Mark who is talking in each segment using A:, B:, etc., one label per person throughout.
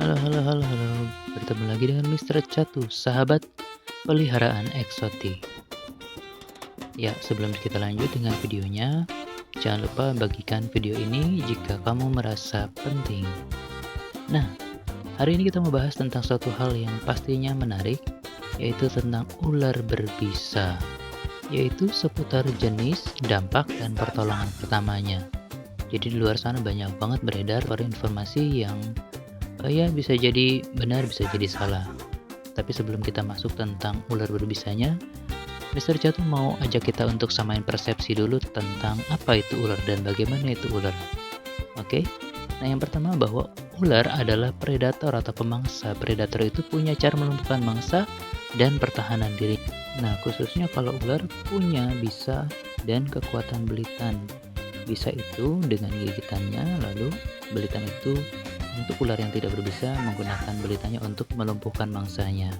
A: Halo halo halo halo, bertemu lagi dengan Mister Catu, sahabat peliharaan eksotik. Ya, sebelum kita lanjut dengan videonya, jangan lupa bagikan video ini jika kamu merasa penting. Nah, hari ini kita mau bahas tentang suatu hal yang pastinya menarik, yaitu tentang ular berbisa, yaitu seputar jenis, dampak, dan pertolongan pertamanya. Jadi di luar sana banyak banget beredar informasi yang ya bisa jadi benar, bisa jadi salah. Tapi sebelum kita masuk tentang ular berbisanya, Mister Jatuh mau ajak kita untuk samain persepsi dulu tentang apa itu ular dan bagaimana itu ular. Oke? Nah, yang pertama bahwa ular adalah predator atau pemangsa. Predator itu punya cara melumpuhkan mangsa dan pertahanan diri. Nah, khususnya kalau ular punya bisa dan kekuatan belitan. Bisa itu dengan gigitannya, lalu belitan itu untuk ular yang tidak berbisa menggunakan belitannya untuk melumpuhkan mangsanya.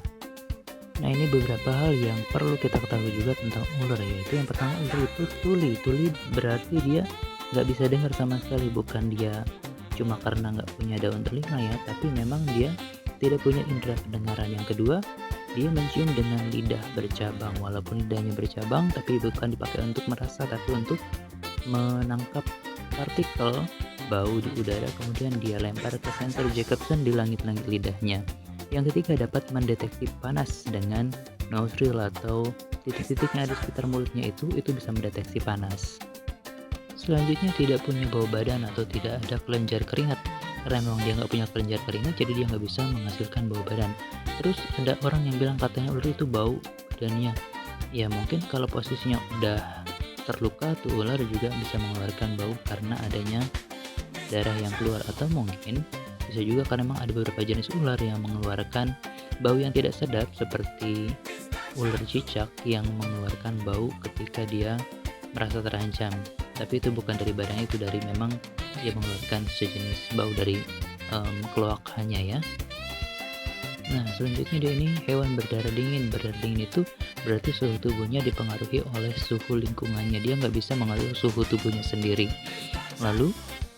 A: Nah, ini beberapa hal yang perlu kita ketahui juga tentang ular, yaitu yang pertama, ular itu tuli. Tuli berarti dia nggak bisa dengar sama sekali, bukan dia cuma karena nggak punya daun telinga ya, tapi memang dia tidak punya indera pendengaran. Yang kedua, dia mencium dengan lidah bercabang. Walaupun lidahnya bercabang, tapi bukan dipakai untuk merasa, tapi untuk menangkap partikel bau di udara, kemudian dia lempar ke sensor Jacobson di langit-langit lidahnya. Yang ketiga, dapat mendeteksi panas dengan nostril atau titik-titik yang ada di sekitar mulutnya itu bisa mendeteksi panas. Selanjutnya, tidak punya bau badan atau tidak ada kelenjar keringat. Karena memang dia nggak punya kelenjar keringat, jadi dia nggak bisa menghasilkan bau badan. Terus ada orang yang bilang katanya ular itu bau badannya. Ya mungkin kalau posisinya udah terluka tuh ular juga bisa mengeluarkan bau karena adanya darah yang keluar, atau mungkin bisa juga karena memang ada beberapa jenis ular yang mengeluarkan bau yang tidak sedap seperti ular cicak yang mengeluarkan bau ketika dia merasa terancam, tapi itu bukan dari badannya, itu dari memang dia mengeluarkan sejenis bau dari kloakanya ya. Nah, selanjutnya dia ini hewan berdarah dingin. Berdarah dingin itu berarti suhu tubuhnya dipengaruhi oleh suhu lingkungannya, dia nggak bisa mengatur suhu tubuhnya sendiri. Lalu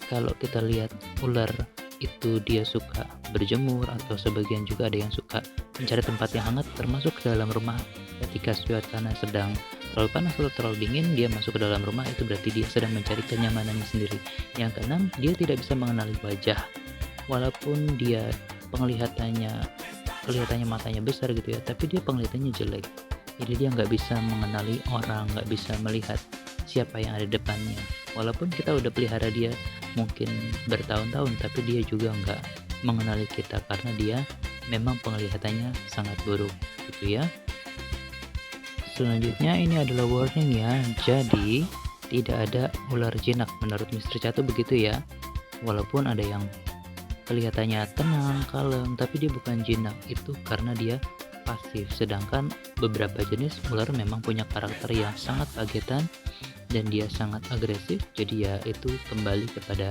A: kalau kita lihat ular itu dia suka berjemur, atau sebagian juga ada yang suka mencari tempat yang hangat termasuk ke dalam rumah. Ketika suasana sedang terlalu panas atau terlalu dingin, dia masuk ke dalam rumah, itu berarti dia sedang mencari kenyamanannya sendiri. Yang keenam, dia tidak bisa mengenali wajah. Walaupun dia kelihatannya matanya besar gitu ya, tapi dia penglihatannya jelek. Jadi dia nggak bisa mengenali orang, nggak bisa melihat siapa yang ada depannya. Walaupun kita udah pelihara dia mungkin bertahun-tahun, tapi dia juga nggak mengenali kita karena dia memang penglihatannya sangat buruk gitu ya. Selanjutnya ini adalah warning ya, jadi tidak ada ular jinak menurut Mister Catu begitu ya. Walaupun ada yang kelihatannya tenang, kalem, tapi dia bukan jinak, itu karena dia pasif. Sedangkan beberapa jenis ular memang punya karakter yang sangat kagetan dan dia sangat agresif, jadi ya itu kembali kepada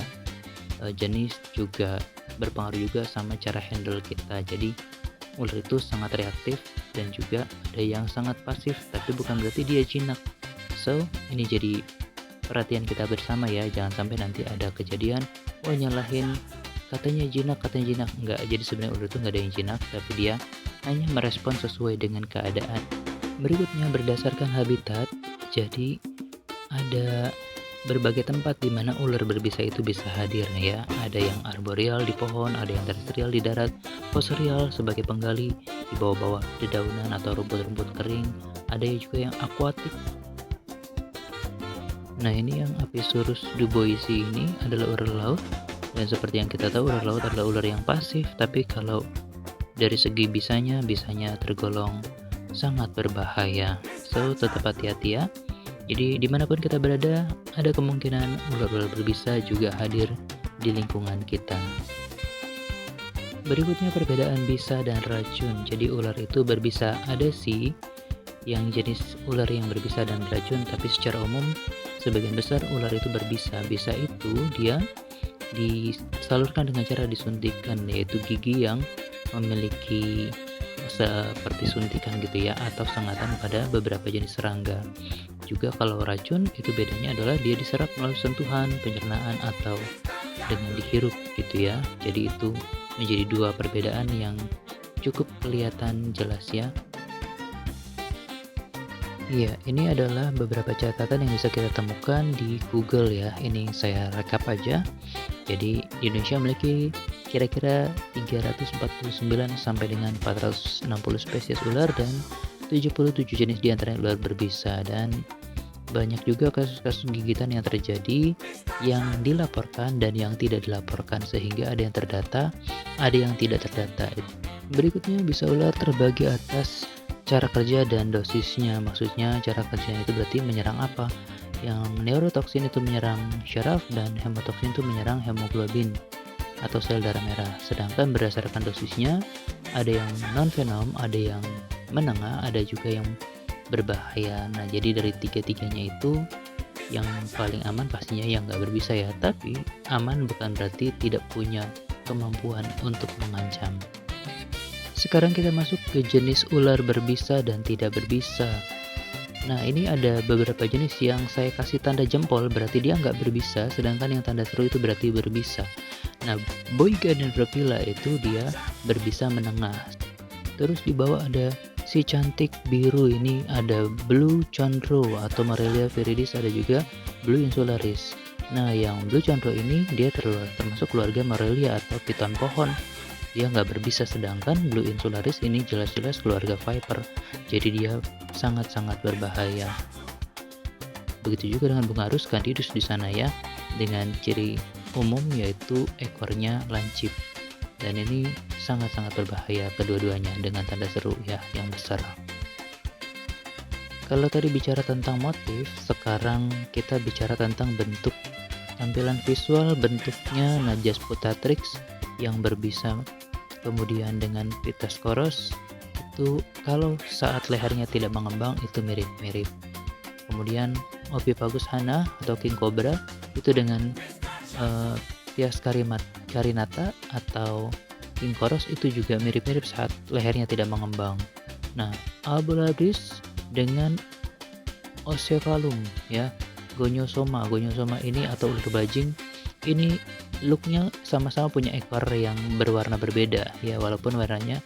A: jenis, juga berpengaruh juga sama cara handle kita. Jadi ular itu sangat reaktif dan juga ada yang sangat pasif, tapi bukan berarti dia jinak. So ini jadi perhatian kita bersama ya, jangan sampai nanti ada kejadian nyalahin katanya jinak enggak. Jadi sebenarnya ular itu nggak ada yang jinak, tapi dia hanya merespon sesuai dengan keadaan. Berikutnya, berdasarkan habitat, jadi ada berbagai tempat di mana ular berbisa itu bisa hadir ya. Ada yang arboreal di pohon, ada yang terestrial di darat, fossorial sebagai penggali di bawah-bawah dedaunan atau rumput-rumput kering, ada juga yang akuatik. Nah, ini yang Apizurus duboisi ini adalah ular laut, dan seperti yang kita tahu ular laut adalah ular yang pasif, tapi kalau dari segi bisanya tergolong sangat berbahaya. So tetap hati-hati ya. Jadi dimanapun kita berada, ada kemungkinan ular-ular berbisa juga hadir di lingkungan kita. Berikutnya, perbedaan bisa dan racun. Jadi ular itu berbisa, ada sih yang jenis ular yang berbisa dan beracun, tapi secara umum sebagian besar ular itu berbisa. Bisa itu dia disalurkan dengan cara disuntikkan, yaitu gigi yang memiliki seperti suntikan gitu ya, atau sengatan pada beberapa jenis serangga. Juga kalau racun itu bedanya adalah dia diserap melalui sentuhan, pencernaan, atau dengan dihirup gitu ya. Jadi itu menjadi dua perbedaan yang cukup kelihatan jelas ya. Iya, ini adalah beberapa catatan yang bisa kita temukan di Google ya. Ini saya rekap aja. Jadi Indonesia memiliki kira-kira 349 sampai dengan 460 spesies ular dan 77 jenis diantaranya ular berbisa, dan banyak juga kasus-kasus gigitan yang terjadi yang dilaporkan dan yang tidak dilaporkan, sehingga ada yang terdata, ada yang tidak terdata. Berikutnya bisa ular terbagi atas cara kerja dan dosisnya. Maksudnya cara kerjanya itu berarti menyerang apa? Yang neurotoksin itu menyerang syaraf dan hemotoksin itu menyerang hemoglobin atau sel darah merah. Sedangkan berdasarkan dosisnya ada yang non-venom, ada yang menengah, ada juga yang berbahaya. Nah, jadi dari tiga-tiganya itu yang paling aman pastinya yang nggak berbisa ya. Tapi aman bukan berarti tidak punya kemampuan untuk mengancam. Sekarang kita masuk ke jenis ular berbisa dan tidak berbisa. Nah, ini ada beberapa jenis yang saya kasih tanda jempol berarti dia nggak berbisa, sedangkan yang tanda seru itu berarti berbisa. Nah, Boiga dan Dropila itu dia berbisa menengah. Terus di bawah ada si cantik biru, ini ada Blue Chondro atau Morelia viridis, ada juga Blue insularis. Nah, yang Blue Chondro ini dia termasuk keluarga Morelia atau piton pohon. Dia nggak berbisa, sedangkan Blue insularis ini jelas-jelas keluarga viper. Jadi dia sangat-sangat berbahaya. Begitu juga dengan Bungarus candidus di sana ya, dengan ciri umum yaitu ekornya lancip. Dan ini sangat-sangat berbahaya kedua-duanya dengan tanda seru ya yang besar. Kalau tadi bicara tentang motif, sekarang kita bicara tentang bentuk. Tampilan visual bentuknya Najas putatrix yang berbisa, kemudian dengan Pittosporus itu kalau saat lehernya tidak mengembang itu mirip-mirip. Kemudian Ophiupagus hana atau king cobra itu dengan Pias carinata atau king koros itu juga mirip-mirip saat lehernya tidak mengembang. Nah, Albulabris dengan Ocephalum ya, Gonyosoma ini atau ular bajing ini looknya sama-sama punya ekor yang berwarna berbeda ya, walaupun warnanya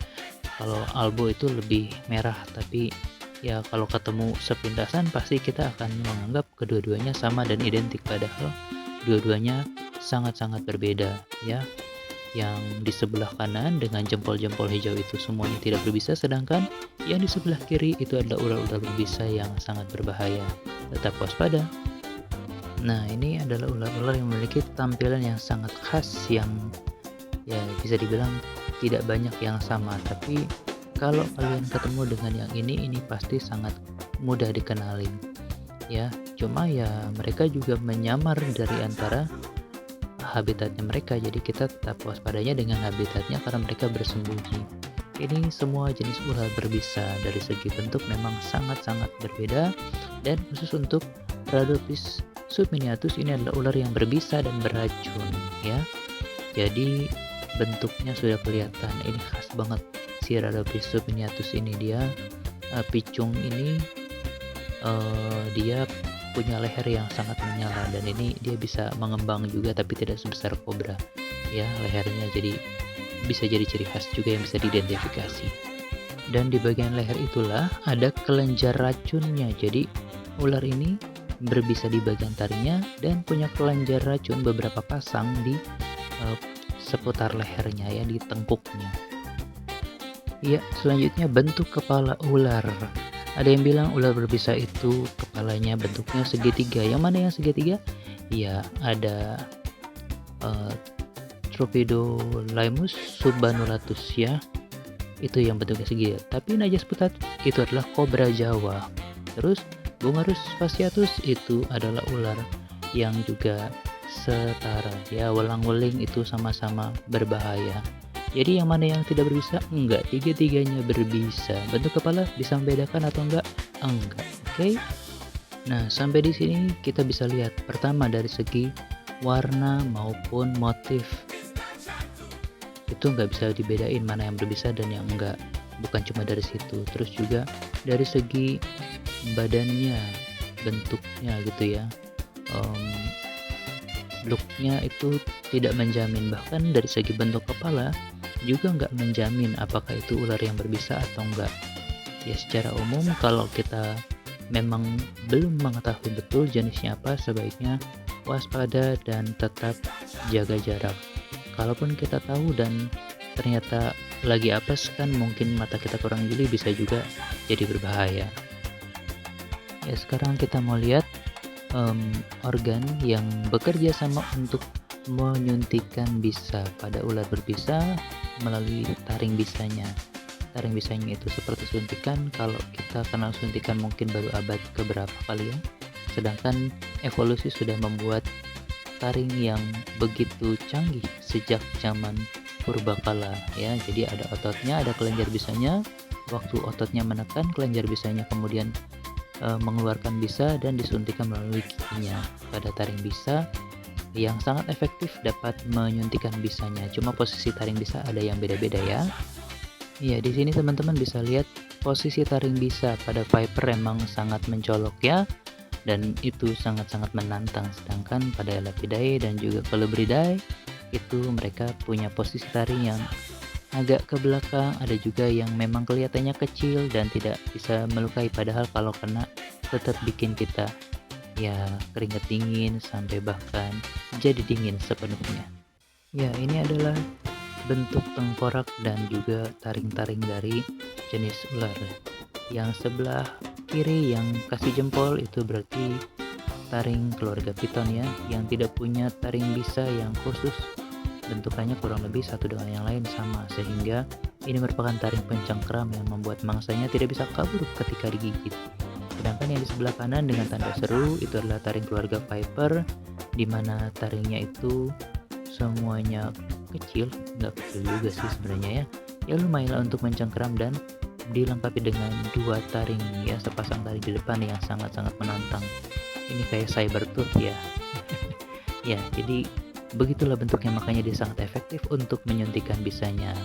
A: kalau albo itu lebih merah, tapi ya kalau ketemu sepintasan pasti kita akan menganggap kedua-duanya sama dan identik, padahal dua-duanya sangat-sangat berbeda ya. Yang di sebelah kanan dengan jempol-jempol hijau itu semuanya tidak berbisa, sedangkan yang di sebelah kiri itu adalah ular-ular berbisa yang sangat berbahaya. Tetap waspada. Nah, ini adalah ular-ular yang memiliki tampilan yang sangat khas, yang ya bisa dibilang tidak banyak yang sama, tapi kalau kalian ketemu dengan yang ini pasti sangat mudah dikenalin ya. Cuma ya mereka juga menyamar dari antara habitatnya mereka, jadi kita tetap waspadanya dengan habitatnya karena mereka bersembunyi. Ini semua jenis ular berbisa dari segi bentuk memang sangat-sangat berbeda, dan khusus untuk Rhodopis subminiatus ini adalah ular yang berbisa dan beracun ya. Jadi bentuknya sudah kelihatan, ini khas banget si Rhodopis subminiatus ini. Dia picung ini dia punya leher yang sangat menyala, dan ini dia bisa mengembang juga tapi tidak sebesar kobra ya lehernya, jadi bisa jadi ciri khas juga yang bisa diidentifikasi. Dan di bagian leher itulah ada kelenjar racunnya, jadi ular ini berbisa di bagian taringnya dan punya kelenjar racun beberapa pasang di seputar lehernya ya, di tengkuknya ya. Selanjutnya bentuk kepala ular. Ada yang bilang ular berbisa itu kepalanya bentuknya segitiga. Yang mana yang segitiga? Ya, ada Tropidolaimus subbanulatus ya, itu yang bentuknya segitiga. Tapi Najas putatrix itu adalah kobra Jawa. Terus Bungarus fasciatus itu adalah ular yang juga setara ya, welang-weling itu sama-sama berbahaya. Jadi yang mana yang tidak berbisa? Enggak, tiga-tiganya berbisa. Bentuk kepala bisa membedakan atau enggak? Enggak. Oke. Nah, sampai di sini kita bisa lihat pertama dari segi warna maupun motif. Itu enggak bisa dibedain mana yang berbisa dan yang enggak. Bukan cuma dari situ. Terus juga dari segi badannya, bentuknya gitu ya. Looknya itu tidak menjamin. Bahkan dari segi bentuk kepala juga nggak menjamin apakah itu ular yang berbisa atau enggak. Ya secara umum kalau kita memang belum mengetahui betul jenisnya apa, sebaiknya waspada dan tetap jaga jarak. Kalaupun kita tahu dan ternyata lagi apes, kan mungkin mata kita kurang jeli, bisa juga jadi berbahaya. Ya sekarang kita mau lihat organ yang bekerja sama untuk menyuntikkan bisa pada ular berbisa melalui taring bisanya. Taring bisanya itu seperti suntikan. Kalau kita kenal suntikan mungkin baru abad keberapa kali ya, sedangkan evolusi sudah membuat taring yang begitu canggih sejak zaman purbakala ya. Jadi ada ototnya, ada kelenjar bisanya. Waktu ototnya menekan, kelenjar bisanya kemudian mengeluarkan bisa dan disuntikan melalui giginya pada taring bisa yang sangat efektif dapat menyuntikkan bisanya. Cuma posisi taring bisa ada yang beda-beda ya. Ya, di sini teman-teman bisa lihat posisi taring bisa pada viper emang sangat mencolok ya, dan itu sangat-sangat menantang. Sedangkan pada Elapidae dan juga Colubridae itu mereka punya posisi taring yang agak ke belakang, ada juga yang memang kelihatannya kecil dan tidak bisa melukai, padahal kalau kena tetap bikin kita ya keringat dingin sampai bahkan jadi dingin sepenuhnya. Ya, ini adalah bentuk tengkorak dan juga taring-taring dari jenis ular. Yang sebelah kiri yang kasih jempol itu berarti taring keluarga piton ya, yang tidak punya taring bisa yang khusus. Bentukannya kurang lebih satu dengan yang lain sama, sehingga ini merupakan taring pencengkram yang membuat mangsanya tidak bisa kabur ketika digigit. Sedangkan yang di sebelah kanan dengan tanda seru itu adalah taring keluarga viper, di mana taringnya itu semuanya kecil, nggak kecil juga sih sebenarnya ya lumayan lah untuk mencengkram, dan dilengkapi dengan dua taring ya, sepasang taring di depan yang sangat-sangat menantang. Ini kayak Sabertooth ya. Ya, jadi begitulah bentuknya, makanya dia sangat efektif untuk menyuntikkan bisanya.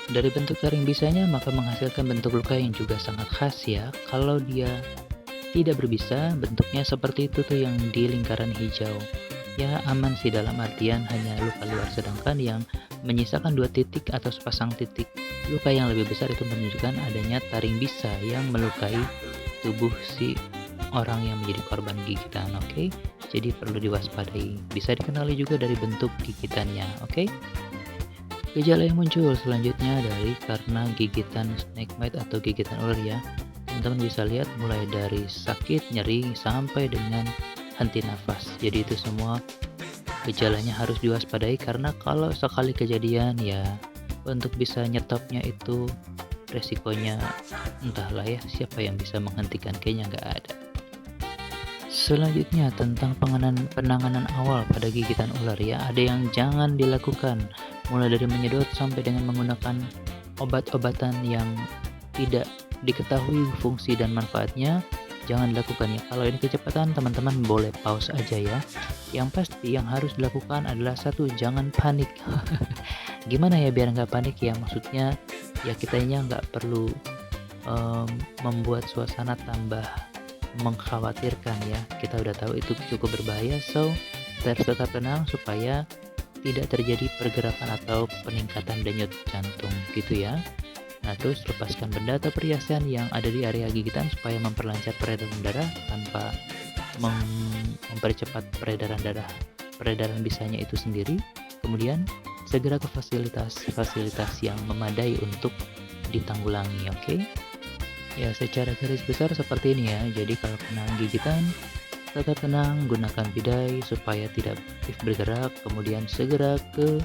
A: Dari bentuk taring bisanya maka menghasilkan bentuk luka yang juga sangat khas ya. Kalau dia tidak berbisa, bentuknya seperti itu tuh yang di lingkaran hijau. Ya aman sih, dalam artian hanya luka luar, sedangkan yang menyisakan dua titik atau sepasang titik luka yang lebih besar itu menunjukkan adanya taring bisa yang melukai tubuh si orang yang menjadi korban gigitan. Oke, jadi perlu diwaspadai. Bisa dikenali juga dari bentuk gigitannya. Oke. Gejala yang muncul selanjutnya dari karena gigitan snake bite atau gigitan ular ya. Teman-teman bisa lihat mulai dari sakit, nyeri sampai dengan henti nafas. Jadi itu semua gejalanya harus diwaspadai, karena kalau sekali kejadian ya untuk bisa nyetopnya itu resikonya entahlah ya, siapa yang bisa menghentikan, kayaknya nggak ada. Selanjutnya tentang penanganan awal pada gigitan ular ya, ada yang jangan dilakukan, mulai dari menyedot sampai dengan menggunakan obat-obatan yang tidak diketahui fungsi dan manfaatnya, jangan dilakukan ya. Kalau ini kecepatan, teman-teman boleh pause aja ya. Yang pasti yang harus dilakukan adalah satu, jangan panik. Gimana ya biar nggak panik ya, maksudnya ya kitanya nggak perlu membuat suasana tambah mengkhawatirkan ya. Kita udah tahu itu cukup berbahaya, so kita harus tetap tenang supaya tidak terjadi pergerakan atau peningkatan denyut jantung gitu ya. Nah, terus lepaskan benda atau perhiasan yang ada di area gigitan supaya memperlancar peredaran darah tanpa mempercepat peredaran bisanya itu sendiri. Kemudian segera ke fasilitas yang memadai untuk ditanggulangi. Oke. Ya, secara garis besar seperti ini ya. Jadi kalau kena gigitan, tetap tenang, gunakan bidai supaya tidak aktif bergerak, kemudian segera ke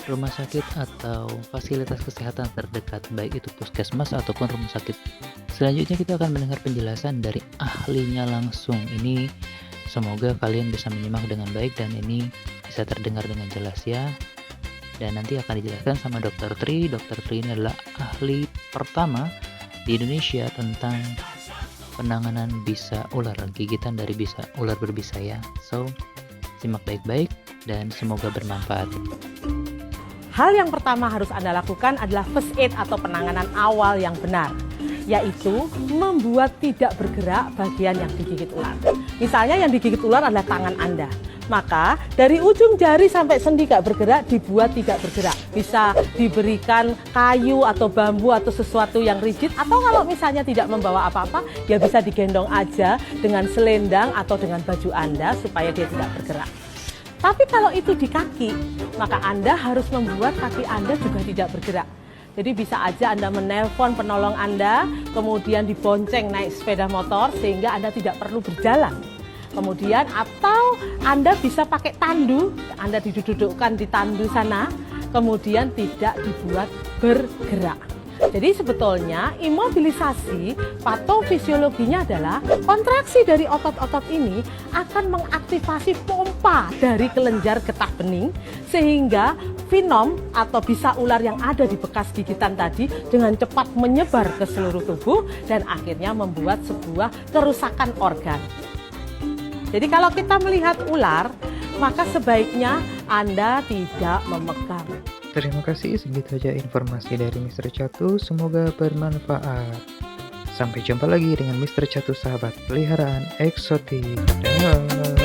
A: rumah sakit atau fasilitas kesehatan terdekat, baik itu puskesmas ataupun rumah sakit. Selanjutnya kita akan mendengar penjelasan dari ahlinya langsung. Ini semoga kalian bisa menyimak dengan baik dan ini bisa terdengar dengan jelas ya. Dan nanti akan dijelaskan sama Dr. Tri. Dr. Tri ini adalah ahli pertama di Indonesia tentang penanganan bisa ular, gigitan dari bisa ular berbisa ya. So, simak baik-baik dan semoga bermanfaat.
B: Hal yang pertama harus Anda lakukan adalah first aid atau penanganan awal yang benar, yaitu membuat tidak bergerak bagian yang digigit ular. Misalnya yang digigit ular adalah tangan Anda. Maka dari ujung jari sampai sendi gak bergerak dibuat tidak bergerak. Bisa diberikan kayu atau bambu atau sesuatu yang rigid, atau kalau misalnya tidak membawa apa-apa ya bisa digendong aja dengan selendang atau dengan baju Anda supaya dia tidak bergerak. Tapi kalau itu di kaki, maka Anda harus membuat kaki Anda juga tidak bergerak. Jadi bisa aja Anda menelpon penolong Anda, kemudian dibonceng naik sepeda motor sehingga Anda tidak perlu berjalan. Kemudian atau Anda bisa pakai tandu, Anda didudukkan di tandu sana, kemudian tidak dibuat bergerak. Jadi sebetulnya imobilisasi patofisiologinya adalah kontraksi dari otot-otot ini akan mengaktifasi pompa dari kelenjar getah bening sehingga venom atau bisa ular yang ada di bekas gigitan tadi dengan cepat menyebar ke seluruh tubuh dan akhirnya membuat sebuah kerusakan organ. Jadi kalau kita melihat ular, maka sebaiknya Anda tidak memegang.
C: Terima kasih, segitu saja informasi dari Mr. Catu, semoga bermanfaat. Sampai jumpa lagi dengan Mr. Catu, sahabat peliharaan eksotik. Dah.